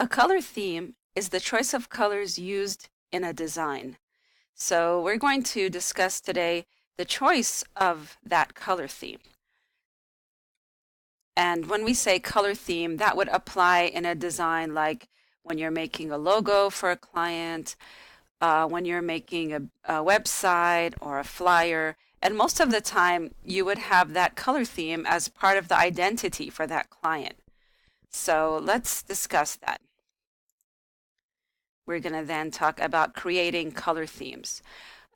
A color theme is the choice of colors used in a design. So we're going to discuss today the choice of that color theme. And when we say color theme, that would apply in a design like when you're making a logo for a client, when you're making a website or a flyer. And most of the time, you would have that color theme as part of the identity for that client. So let's discuss that. We're going to then talk about creating color themes.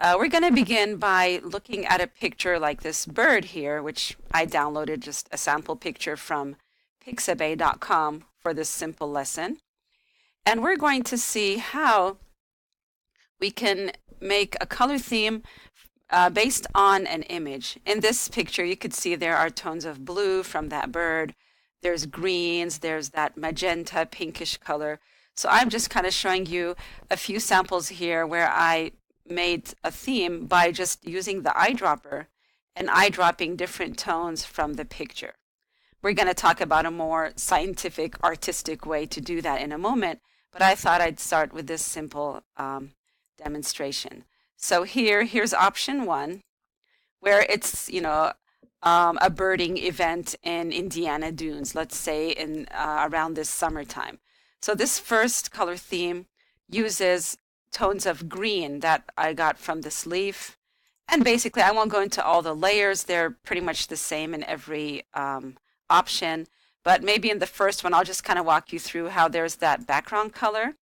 We're going to begin by looking at a picture like this bird here, which I downloaded just a sample picture from pixabay.com for this simple lesson. And we're going to see how we can make a color theme based on an image. In this picture, you could see there are tones of blue from that bird. There's greens, there's that magenta, pinkish color. So I'm just kind of showing you a few samples here where I made a theme by just using the eyedropper and eyedropping different tones from the picture. We're going to talk about a more scientific, artistic way to do that in a moment, but I thought I'd start with this simple demonstration. So here's option one, where it's, a birding event in Indiana Dunes, let's say in around this summertime. So this first color theme uses tones of green that I got from this leaf. And basically, I won't go into all the layers. They're pretty much the same in every option. But maybe in the first one, I'll just kind of walk you through how there's that background color.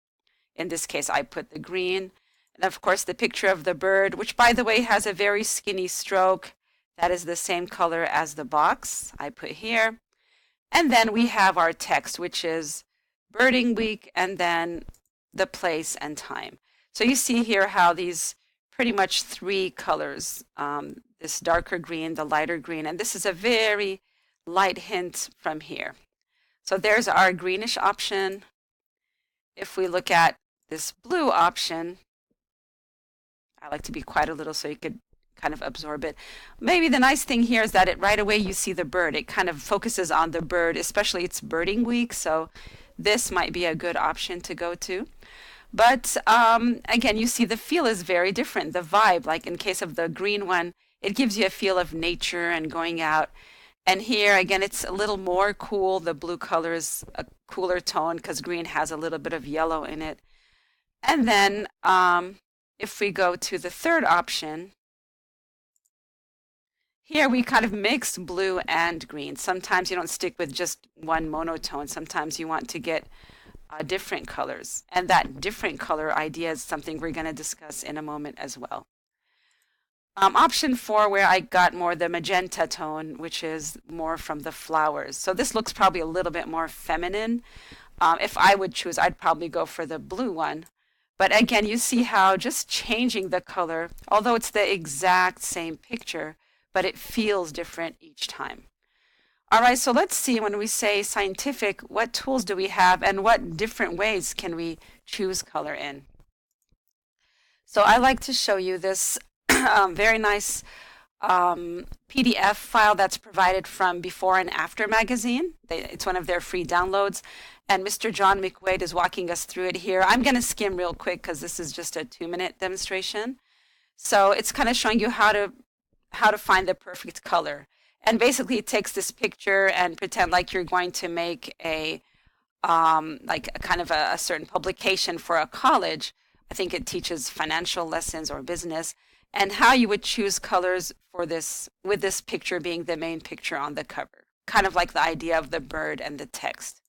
In this case, I put the green. And of course, the picture of the bird, which by the way has a very skinny stroke. That is the same color as the box I put here. And then we have our text, which is birding week, and then the place and time. So you see here how these pretty much three colors, this darker green, the lighter green, and this is a very light hint from here. So there's our greenish option. If we look at this blue option, I like to be quite a little so you could kind of absorb it. Maybe the nice thing here is that it right away you see the bird. It kind of focuses on the bird, especially it's birding week, so this might be a good option to go to. But again, you see the feel is very different. The vibe, like in case of the green one, it gives you a feel of nature and going out. And here, again, it's a little more cool. The blue color is a cooler tone because green has a little bit of yellow in it. And then if we go to the third option, here we kind of mix blue and green. Sometimes you don't stick with just one monotone. Sometimes you want to get different colors. And that different color idea is something we're going to discuss in a moment as well. Option 4, where I got more the magenta tone, which is more from the flowers. So this looks probably a little bit more feminine. If I would choose, I'd probably go for the blue one. But again, you see how just changing the color, although it's the exact same picture, but it feels different each time. All right, so let's see, when we say scientific, what tools do we have and what different ways can we choose color in? So I like to show you this very nice PDF file that's provided from Before and After magazine. It's one of their free downloads. And Mr. John McWade is walking us through it here. I'm going to skim real quick because this is just a 2-minute demonstration. So it's kind of showing you how to find the perfect color. And basically it takes this picture and pretend like you're going to make a like a kind of a certain publication for a college. I think it teaches financial lessons or business, and how you would choose colors for this, with this picture being the main picture on the cover. Kind of like the idea of the bird and the text.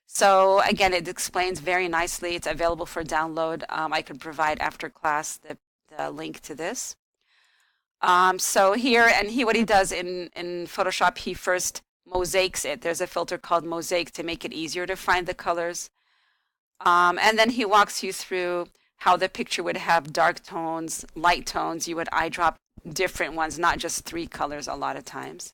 So again, it explains very nicely. It's available for download. I could provide after class the link to this. So here, and what he does in Photoshop, he first mosaics it. There's a filter called Mosaic to make it easier to find the colors. And then he walks you through how the picture would have dark tones, light tones. You would eyedrop different ones, not just 3 colors a lot of times.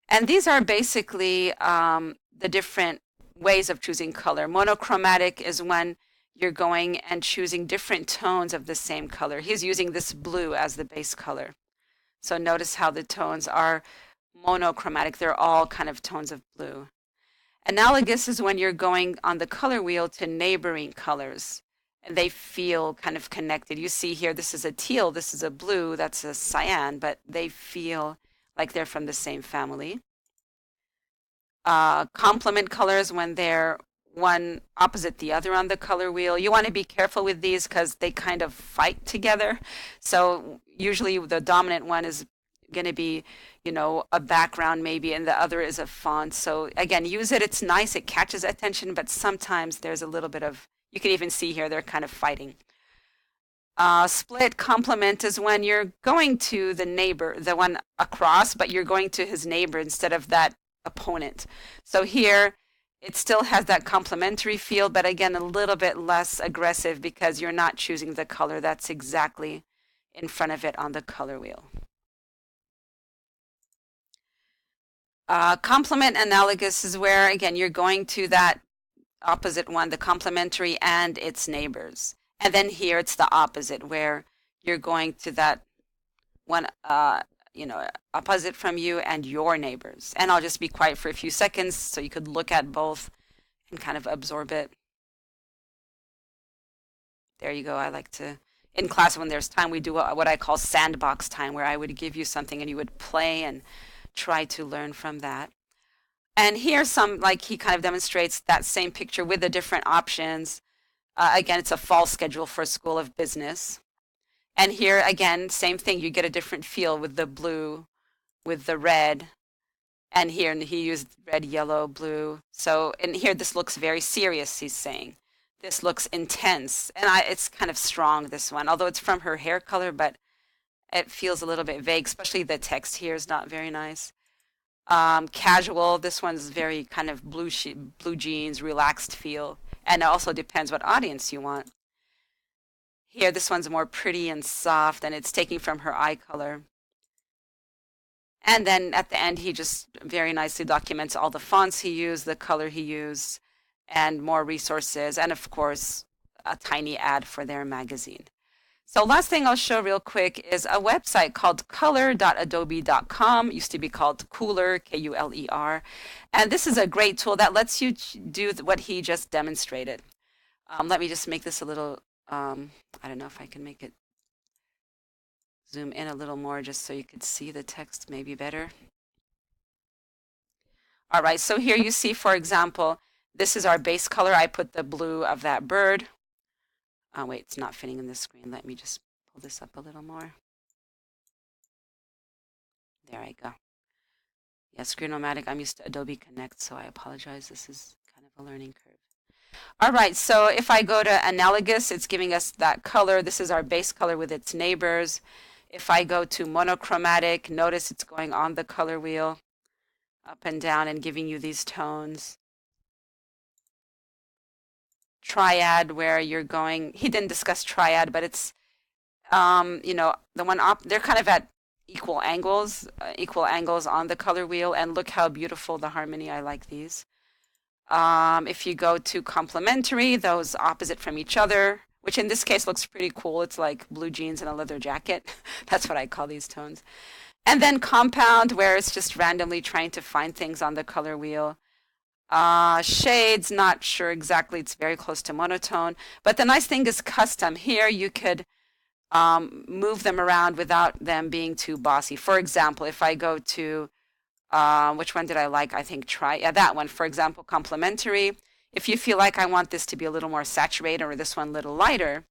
And these are basically the different ways of choosing color. Monochromatic is when you're going and choosing different tones of the same color. He's using this blue as the base color. So notice how the tones are monochromatic. They're all kind of tones of blue. Analogous is when you're going on the color wheel to neighboring colors and they feel kind of connected. You see here, this is a teal, this is a blue, that's a cyan, but they feel like they're from the same family. Complement colors when they're one opposite the other on the color wheel. You want to be careful with these because they kind of fight together. So usually the dominant one is going to be, a background maybe, and the other is a font. So again, use it. It's nice. It catches attention, but sometimes there's a little bit of, you can even see here, they're kind of fighting. Split complement is when you're going to the neighbor, the one across, but you're going to his neighbor instead of that opponent. So here, it still has that complementary feel, but again, a little bit less aggressive because you're not choosing the color that's exactly in front of it on the color wheel. Complement analogous is where, again, you're going to that opposite one, the complementary and its neighbors. And then here it's the opposite, where you're going to that one, opposite from you and your neighbors. And I'll just be quiet for a few seconds so you could look at both and kind of absorb it. There you go. I like to, in class when there's time, we do what I call sandbox time, where I would give you something and you would play and try to learn from that. And here's some, like he kind of demonstrates that same picture with the different options. Again, it's a fall schedule for School of Business. And here, again, same thing. You get a different feel with the blue, with the red. And here, and he used red, yellow, blue. So, and here, this looks very serious, he's saying. This looks intense. And it's kind of strong, this one, although it's from her hair color, but it feels a little bit vague, especially the text here is not very nice. Casual, this one's very kind of blue jeans, relaxed feel. And it also depends what audience you want. Here, this one's more pretty and soft, and it's taking from her eye color. And then at the end, he just very nicely documents all the fonts he used, the color he used, and more resources, and of course, a tiny ad for their magazine. So last thing I'll show real quick is a website called color.adobe.com. Used to be called Kuler, Kuler. And this is a great tool that lets you do what he just demonstrated. Let me just make this a little, I don't know if I can make it zoom in a little more just so you could see the text maybe better. All right, so here you see, for example, this is our base color. I put the blue of that bird. Oh, wait, it's not fitting in the screen. Let me just pull this up a little more. There I go. Yeah, Screen-O-Matic, I'm used to Adobe Connect, so I apologize. This is kind of a learning curve. All right, so if I go to analogous, it's giving us that color. This is our base color with its neighbors. If I go to monochromatic, notice it's going on the color wheel, up and down, and giving you these tones. Triad, where you're going, he didn't discuss triad, but it's, the one they're kind of at equal angles on the color wheel, and look how beautiful the harmony. I like these. If you go to complementary, those opposite from each other, which in this case looks pretty cool. It's like blue jeans and a leather jacket. That's what I call these tones. And then compound, where it's just randomly trying to find things on the color wheel. Shades, not sure exactly. It's very close to monotone. But the nice thing is custom. Here you could move them around without them being too bossy. For example, if I go to, which one did I like? I think that one. For example, complementary. If you feel like I want this to be a little more saturated or this one a little lighter,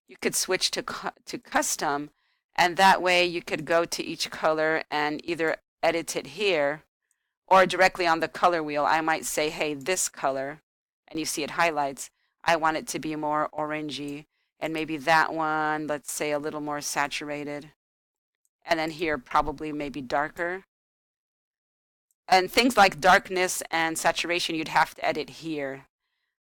you could switch to custom. And that way you could go to each color and either edit it here or directly on the color wheel. I might say, hey, this color, and you see it highlights, I want it to be more orangey, and maybe that one, let's say a little more saturated. And then here, probably maybe darker. And things like darkness and saturation, you'd have to edit here.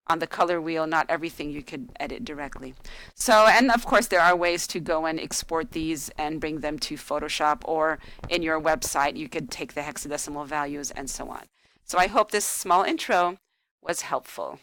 On the color wheel, not everything you could edit directly. So, and of course, there are ways to go and export these and bring them to Photoshop, or in your website, you could take the hexadecimal values and so on. So I hope this small intro was helpful.